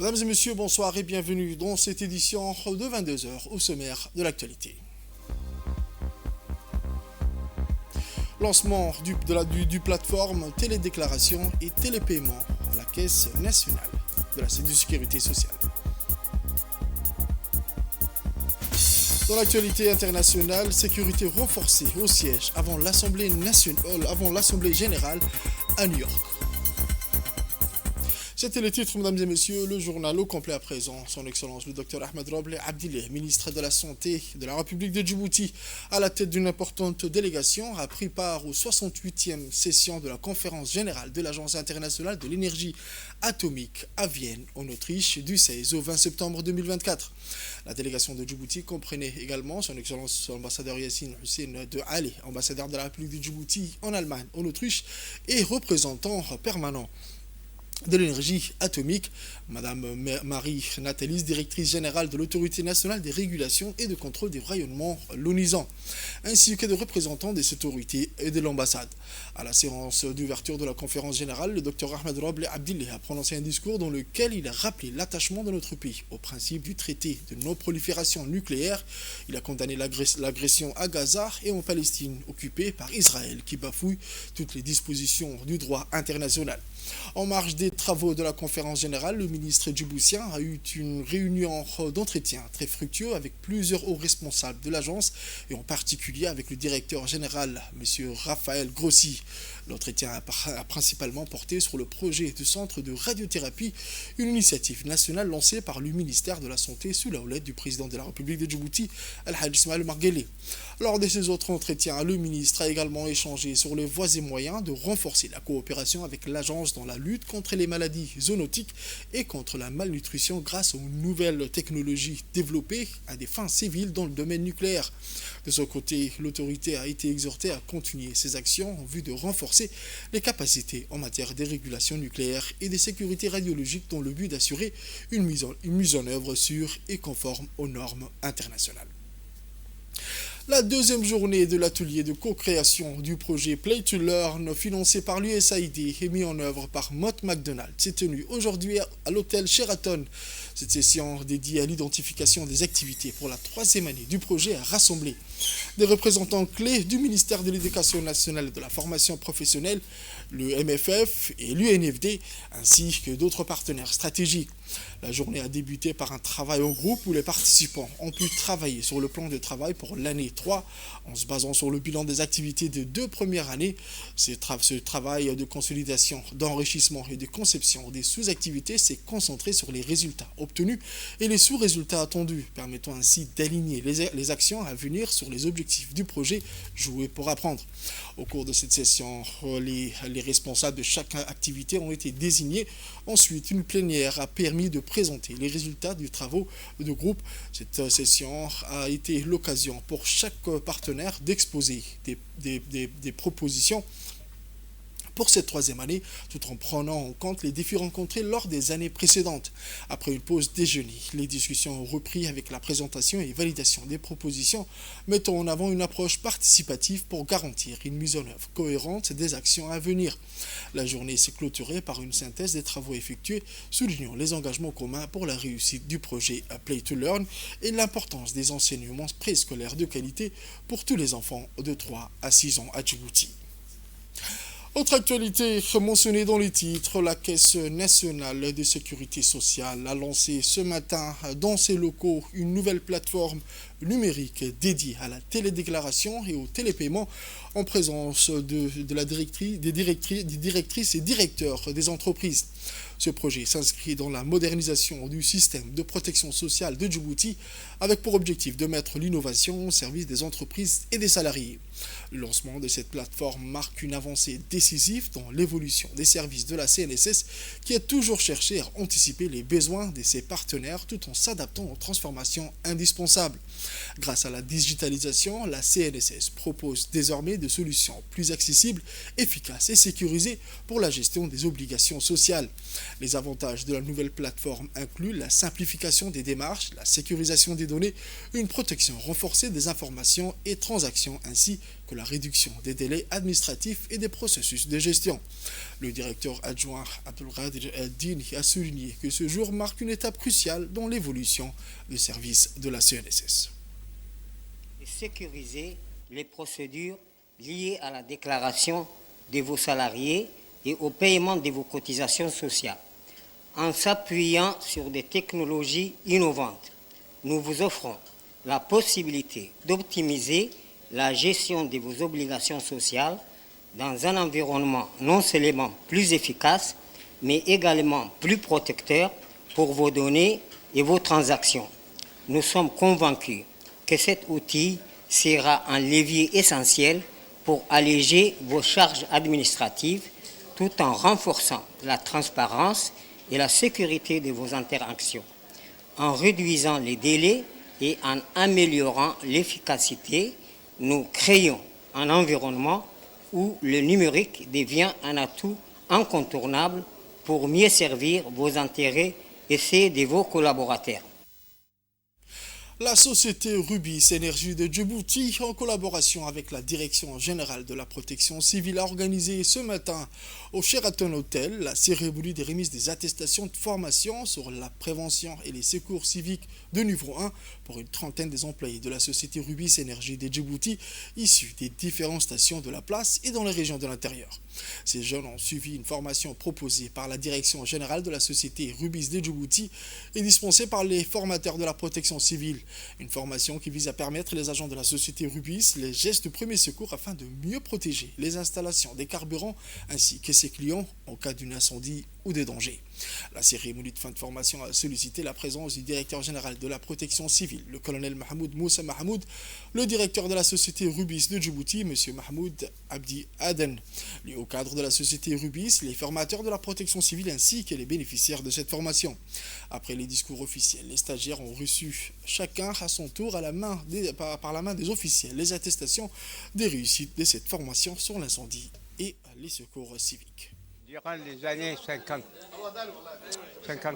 Mesdames et messieurs, bonsoir et bienvenue dans cette édition de 22 heures au sommaire de l'actualité. Lancement du plateforme télédéclaration et télépaiement à la Caisse nationale de la sécurité sociale. Dans l'actualité internationale, sécurité renforcée au siège avant l'Assemblée générale à New York. C'était le titre, mesdames et messieurs, le journal au complet à présent. Son Excellence, le Dr Ahmed Roble Abdillah, ministre de la Santé de la République de Djibouti, à la tête d'une importante délégation, a pris part aux 68e sessions de la conférence générale de l'Agence internationale de l'énergie atomique à Vienne, en Autriche, du 16 au 20 septembre 2024. La délégation de Djibouti comprenait également son Excellence l'ambassadeur Yassine Hussein de Ali, ambassadeur de la République de Djibouti en Allemagne, en Autriche, et représentant permanent de l'énergie atomique, Madame Marie Natalis, directrice générale de l'Autorité nationale des régulations et de contrôle des rayonnements lunisants, ainsi que des représentants des autorités et de l'ambassade. À la séance d'ouverture de la conférence générale, le Dr Ahmed Roble Abdillah a prononcé un discours dans lequel il a rappelé l'attachement de notre pays au principe du traité de non-prolifération nucléaire. Il a condamné l'agression à Gaza et en Palestine occupée par Israël, qui bafouille toutes les dispositions du droit international. En marge des travaux de la conférence générale, le ministre djiboutien a eu une réunion d'entretien très fructueux avec plusieurs hauts responsables de l'agence et en particulier avec le directeur général, M. Raphaël Grossi. L'entretien a principalement porté sur le projet de centre de radiothérapie, une initiative nationale lancée par le ministère de la Santé sous la houlette du président de la République de Djibouti, Al-Hajj Ismaël Marguelé. Lors de ces autres entretiens, le ministre a également échangé sur les voies et moyens de renforcer la coopération avec l'agence dans la lutte contre les maladies zoonotiques et contre la malnutrition grâce aux nouvelles technologies développées à des fins civiles dans le domaine nucléaire. De son côté, l'autorité a été exhortée à continuer ses actions en vue de renforcer les capacités en matière de régulation nucléaire et de sécurité radiologique dans le but d'assurer une mise en œuvre sûre et conforme aux normes internationales. La deuxième journée de l'atelier de co-création du projet Play to Learn financé par l'USAID et mis en œuvre par Mott MacDonald s'est tenue aujourd'hui à l'hôtel Sheraton. Cette session dédiée à l'identification des activités pour la troisième année du projet a rassemblé des représentants clés du ministère de l'Éducation nationale et de la formation professionnelle, le MFF et l'UNFD, ainsi que d'autres partenaires stratégiques. La journée a débuté par un travail en groupe où les participants ont pu travailler sur le plan de travail pour l'année 3 en se basant sur le bilan des activités des 2 premières années. Ce travail de consolidation, d'enrichissement et de conception des sous-activités s'est concentré sur les résultats obtenus et les sous-résultats attendus, permettant ainsi d'aligner les actions à venir sur les objectifs du projet Jouer pour apprendre. Au cours de cette session, les responsables de chaque activité ont été désignés. Ensuite, une plénière a permis de présenter les résultats des travaux de groupe. Cette session a été l'occasion pour chaque partenaire d'exposer des propositions pour cette troisième année, tout en prenant en compte les défis rencontrés lors des années précédentes. Après une pause déjeuner, les discussions ont repris avec la présentation et validation des propositions, mettant en avant une approche participative pour garantir une mise en œuvre cohérente des actions à venir. La journée s'est clôturée par une synthèse des travaux effectués, soulignant les engagements communs pour la réussite du projet Play to Learn et l'importance des enseignements préscolaires de qualité pour tous les enfants de 3 à 6 ans à Djibouti. Autre actualité mentionnée dans les titres, la Caisse nationale de sécurité sociale a lancé ce matin dans ses locaux une nouvelle plateforme numérique dédiée à la télédéclaration et au télépaiement en présence des directrices et directeurs des entreprises. Ce projet s'inscrit dans la modernisation du système de protection sociale de Djibouti avec pour objectif de mettre l'innovation au service des entreprises et des salariés. Le lancement de cette plateforme marque une avancée décisive dans l'évolution des services de la CNSS qui a toujours cherché à anticiper les besoins de ses partenaires tout en s'adaptant aux transformations indispensables. Grâce à la digitalisation, la CNSS propose désormais des solutions plus accessibles, efficaces et sécurisées pour la gestion des obligations sociales. Les avantages de la nouvelle plateforme incluent la simplification des démarches, la sécurisation des données, une protection renforcée des informations et transactions ainsi que la réduction des délais administratifs et des processus de gestion. Le directeur adjoint Abdelkader El-Dini a souligné que ce jour marque une étape cruciale dans l'évolution du service de la CNSS. Sécuriser les procédures liées à la déclaration de vos salariés et au paiement de vos cotisations sociales. En s'appuyant sur des technologies innovantes, nous vous offrons la possibilité d'optimiser la gestion de vos obligations sociales dans un environnement non seulement plus efficace, mais également plus protecteur pour vos données et vos transactions. Nous sommes convaincus que cet outil sera un levier essentiel pour alléger vos charges administratives tout en renforçant la transparence et la sécurité de vos interactions, en réduisant les délais et en améliorant l'efficacité. Nous créons un environnement où le numérique devient un atout incontournable pour mieux servir vos intérêts et ceux de vos collaborateurs. La société Rubis Énergie de Djibouti, en collaboration avec la Direction générale de la protection civile, a organisé ce matin au Sheraton Hotel la cérémonie des remises des attestations de formation sur la prévention et les secours civiques de niveau 1 pour une trentaine des employés de la société Rubis Énergie de Djibouti, issus des différentes stations de la place et dans les régions de l'intérieur. Ces jeunes ont suivi une formation proposée par la Direction générale de la société Rubis de Djibouti et dispensée par les formateurs de la protection civile. Une formation qui vise à permettre les agents de la société Rubis les gestes de premier secours afin de mieux protéger les installations des carburants ainsi que ses clients en cas d'un incendie ou de danger. La cérémonie de fin de formation a sollicité la présence du directeur général de la protection civile, le colonel Mahmoud Moussa Mahmoud, le directeur de la société Rubis de Djibouti, M. Mahmoud Abdi Aden. Au cadre de la société Rubis, les formateurs de la protection civile ainsi que les bénéficiaires de cette formation. Après les discours officiels, les stagiaires ont reçu chacun à son tour par la main des officiels les attestations des réussites de cette formation sur l'incendie et les secours civiques. Durant les années 50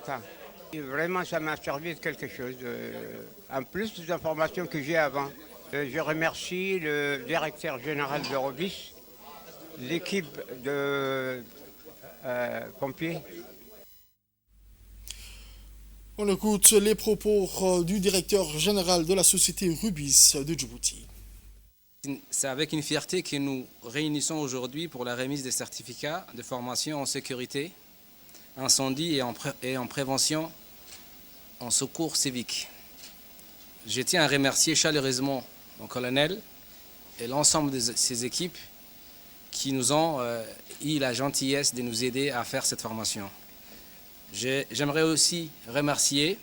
ans, et vraiment ça m'a servi de quelque chose, en plus des informations que j'ai avant. Je remercie le directeur général de Rubis, l'équipe de pompiers. On écoute les propos du directeur général de la société Rubis de Djibouti. C'est avec une fierté que nous réunissons aujourd'hui pour la remise des certificats de formation en sécurité, incendie et en prévention en secours civique. Je tiens à remercier chaleureusement mon colonel et l'ensemble de ses équipes qui nous ont eu la gentillesse de nous aider à faire cette formation. J'aimerais aussi remercier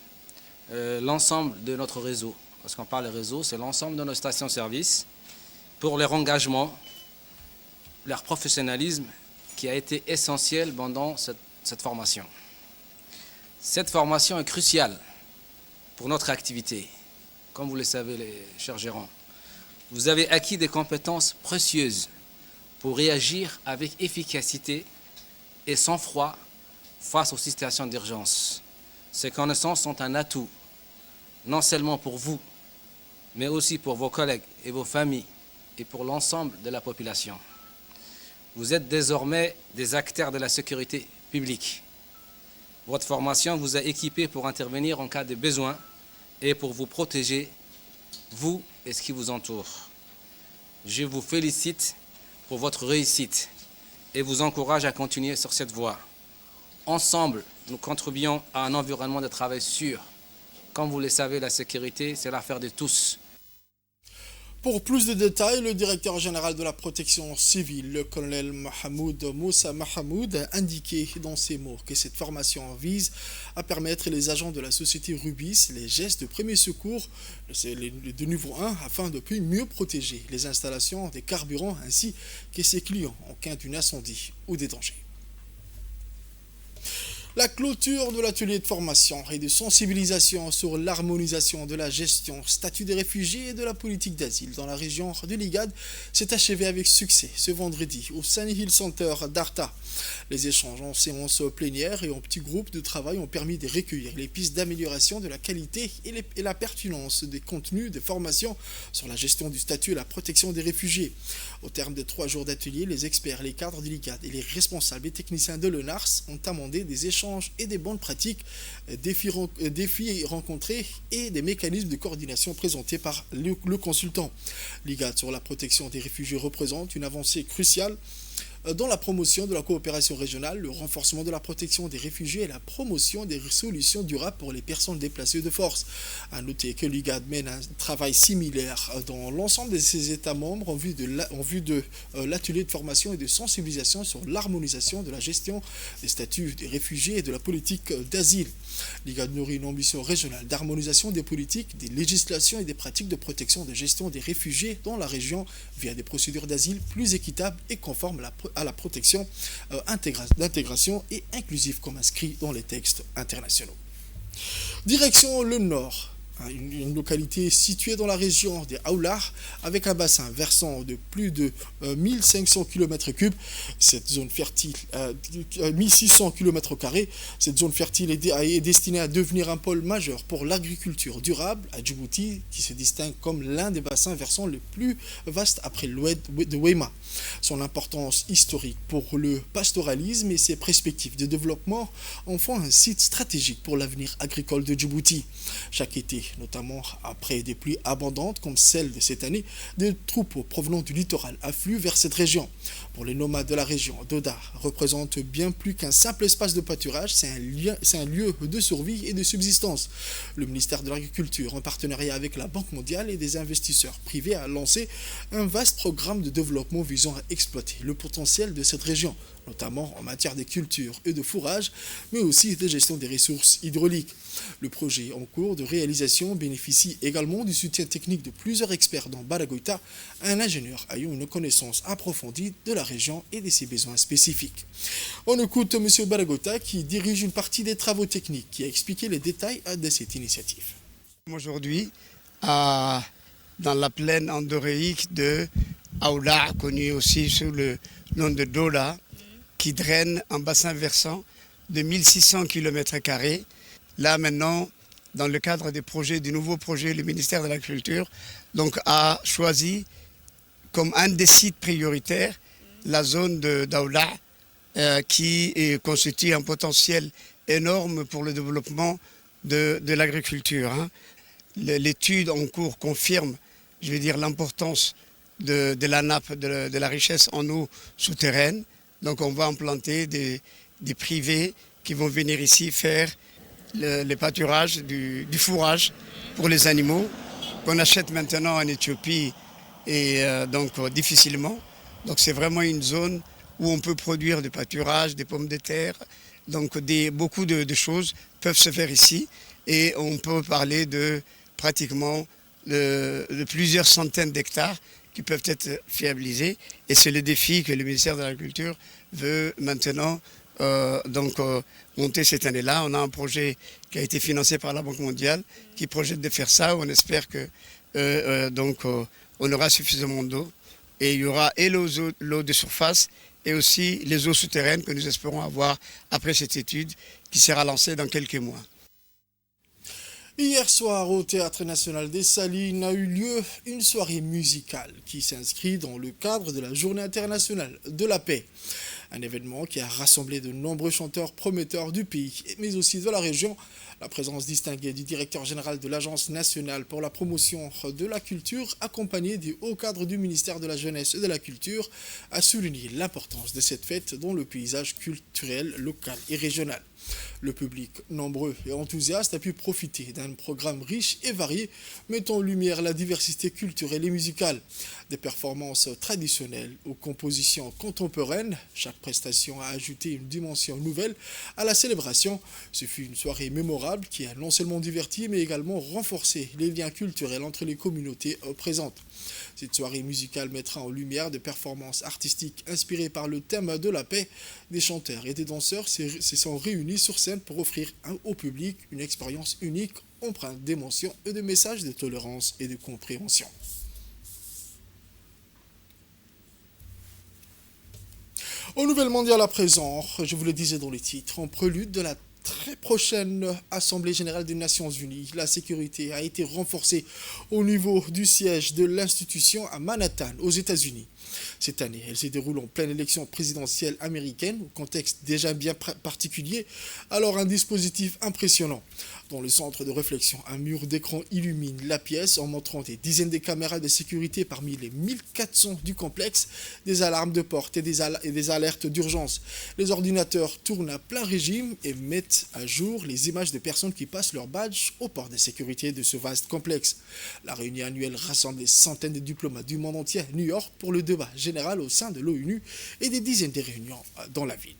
l'ensemble de notre réseau. Parce qu'on parle de réseau, c'est l'ensemble de nos stations-service pour leur engagement, leur professionnalisme qui a été essentiel pendant cette formation. Cette formation est cruciale pour notre activité. Comme vous le savez, les chers gérants, vous avez acquis des compétences précieuses pour réagir avec efficacité et sang-froid face aux situations d'urgence. Ces connaissances sont un atout, non seulement pour vous, mais aussi pour vos collègues et vos familles et pour l'ensemble de la population. Vous êtes désormais des acteurs de la sécurité publique. Votre formation vous a équipé pour intervenir en cas de besoin et pour vous protéger, vous et ce qui vous entoure. Je vous félicite pour votre réussite et vous encourage à continuer sur cette voie. Ensemble, nous contribuons à un environnement de travail sûr. Comme vous le savez, la sécurité, c'est l'affaire de tous. Pour plus de détails, le directeur général de la protection civile, le colonel Mahmoud Moussa Mahmoud, a indiqué dans ses mots que cette formation vise à permettre les agents de la société Rubis les gestes de premier secours de niveau 1 afin de mieux protéger les installations des carburants ainsi que ses clients en cas d'un incendie ou des dangers. La clôture de l'atelier de formation et de sensibilisation sur l'harmonisation de la gestion, statut des réfugiés et de la politique d'asile dans la région de l'Igad s'est achevée avec succès ce vendredi au Sunny Hill Center d'Arta. Les échanges en séance plénière et en petits groupes de travail ont permis de recueillir les pistes d'amélioration de la qualité et la pertinence des contenus de formation sur la gestion du statut et la protection des réfugiés. Au terme de 3 jours d'atelier, les experts, les cadres de l'Igad et les responsables et techniciens de l'ENARS ont amendé des échanges et des bonnes pratiques, défis rencontrés et des mécanismes de coordination présentés par le consultant. L'Igad sur la protection des réfugiés représente une avancée cruciale dans la promotion de la coopération régionale, le renforcement de la protection des réfugiés et la promotion des solutions durables pour les personnes déplacées de force. À noter que l'IGAD mène un travail similaire dans l'ensemble de ses États membres en vue de l'atelier de formation et de sensibilisation sur l'harmonisation de la gestion des statuts des réfugiés et de la politique d'asile. L'IGAD nourrit une ambition régionale d'harmonisation des politiques, des législations et des pratiques de protection et de gestion des réfugiés dans la région via des procédures d'asile plus équitables et conformes à la protection d'intégration et inclusive comme inscrit dans les textes internationaux. Direction le nord. Une localité située dans la région des Aoulah avec un bassin versant de plus de 1500 km3. Cette zone fertile, 1600 km², cette zone fertile est destinée à devenir un pôle majeur pour l'agriculture durable à Djibouti, qui se distingue comme l'un des bassins versants les plus vastes après l'oued de Wema. Son importance historique pour le pastoralisme et ses perspectives de développement en font un site stratégique pour l'avenir agricole de Djibouti. Chaque été, notamment après des pluies abondantes comme celle de cette année, des troupeaux provenant du littoral affluent vers cette région. Pour les nomades de la région, Doda représente bien plus qu'un simple espace de pâturage, c'est un lieu de survie et de subsistance. Le ministère de l'Agriculture, en partenariat avec la Banque mondiale et des investisseurs privés, a lancé un vaste programme de développement visant à exploiter le potentiel de cette région, notamment en matière de culture et de fourrage, mais aussi de gestion des ressources hydrauliques. Le projet en cours de réalisation bénéficie également du soutien technique de plusieurs experts dans Baragoita, un ingénieur ayant une connaissance approfondie de la région et de ses besoins spécifiques. On écoute M. Baragoita qui dirige une partie des travaux techniques, qui a expliqué les détails de cette initiative. Aujourd'hui, dans la plaine endoréique de Aoulah, connue aussi sous le nom de Dola, qui draine un bassin versant de 1600 km². Là maintenant, dans le cadre du nouveau projet, le ministère de l'Agriculture a choisi comme un des sites prioritaires la zone d'Aoulah qui constitue un potentiel énorme pour le développement de l'agriculture. L'étude en cours confirme, l'importance de la nappe, de la richesse en eau souterraine. Donc on va implanter des privés qui vont venir ici faire le pâturage, du fourrage pour les animaux qu'on achète maintenant en Éthiopie et difficilement. Donc c'est vraiment une zone où on peut produire du pâturage, des pommes de terre. Donc beaucoup de choses peuvent se faire ici et on peut parler de pratiquement de plusieurs centaines d'hectares qui peuvent être fiabilisés. Et c'est le défi que le ministère de l'Agriculture veut maintenant monter cette année-là. On a un projet qui a été financé par la Banque mondiale qui projette de faire ça. On espère que on aura suffisamment d'eau et il y aura et l'eau de surface et aussi les eaux souterraines que nous espérons avoir après cette étude qui sera lancée dans quelques mois. Hier soir, au Théâtre National des Salines, a eu lieu une soirée musicale qui s'inscrit dans le cadre de la Journée internationale de la paix. Un événement qui a rassemblé de nombreux chanteurs prometteurs du pays, mais aussi de la région. La présence distinguée du directeur général de l'Agence nationale pour la promotion de la culture, accompagné du haut cadre du ministère de la Jeunesse et de la Culture, a souligné l'importance de cette fête dans le paysage culturel local et régional. Le public, nombreux et enthousiaste, a pu profiter d'un programme riche et varié, mettant en lumière la diversité culturelle et musicale. Des performances traditionnelles aux compositions contemporaines, chaque prestation a ajouté une dimension nouvelle à la célébration. Ce fut une soirée mémorable qui a non seulement diverti, mais également renforcé les liens culturels entre les communautés présentes. Cette soirée musicale mettra en lumière des performances artistiques inspirées par le thème de la paix. Des chanteurs et des danseurs se sont réunis sur scène pour offrir au public une expérience unique, empreinte d'émotions et de messages de tolérance et de compréhension. Aux nouvelles mondiales à présent, je vous le disais dans les titres, en prélude de la très prochaine Assemblée générale des Nations Unies, la sécurité a été renforcée au niveau du siège de l'institution à Manhattan, aux États-Unis. Cette année, elle se déroule en pleine élection présidentielle américaine, au contexte déjà bien particulier, alors un dispositif impressionnant. Dans le centre de réflexion, un mur d'écran illumine la pièce en montrant des dizaines de caméras de sécurité parmi les 1400 du complexe, des alarmes de porte et des alertes d'urgence. Les ordinateurs tournent à plein régime et mettent à jour les images de personnes qui passent leur badge au port de sécurité de ce vaste complexe. La réunion annuelle rassemble des centaines de diplomates du monde entier à New York pour le débat général au sein de l'ONU et des dizaines de réunions dans la ville.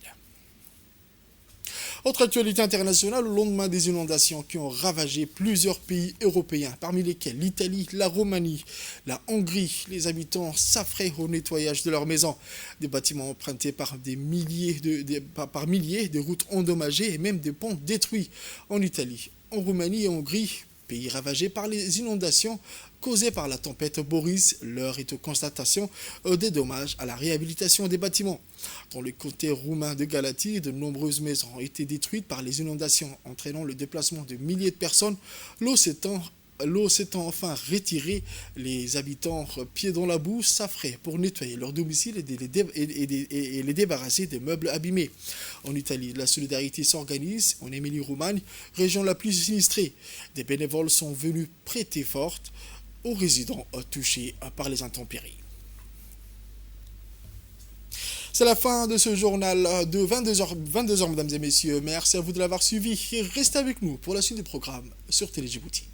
Autre actualité internationale, au lendemain des inondations qui ont ravagé plusieurs pays européens, parmi lesquels l'Italie, la Roumanie, la Hongrie, les habitants s'affraient au nettoyage de leurs maisons. Des bâtiments empruntés par milliers de routes endommagées et même des ponts détruits en Italie, en Roumanie et en Hongrie, pays ravagés par les inondations causées par la tempête Boris. L'heure est aux constatations des dommages à la réhabilitation des bâtiments. Dans le comté roumain de Galatie, de nombreuses maisons ont été détruites par les inondations, entraînant le déplacement de milliers de personnes. L'eau s'étant enfin retirée, les habitants pieds dans la boue s'affraient pour nettoyer leur domicile et les débarrasser des meubles abîmés. En Italie, la solidarité s'organise en Émilie-Romagne, région la plus sinistrée. Des bénévoles sont venus prêter forte aux résidents touchés par les intempéries. C'est la fin de ce journal de 22h, mesdames et messieurs. Merci à vous de l'avoir suivi et restez avec nous pour la suite du programme sur Télé Djibouti.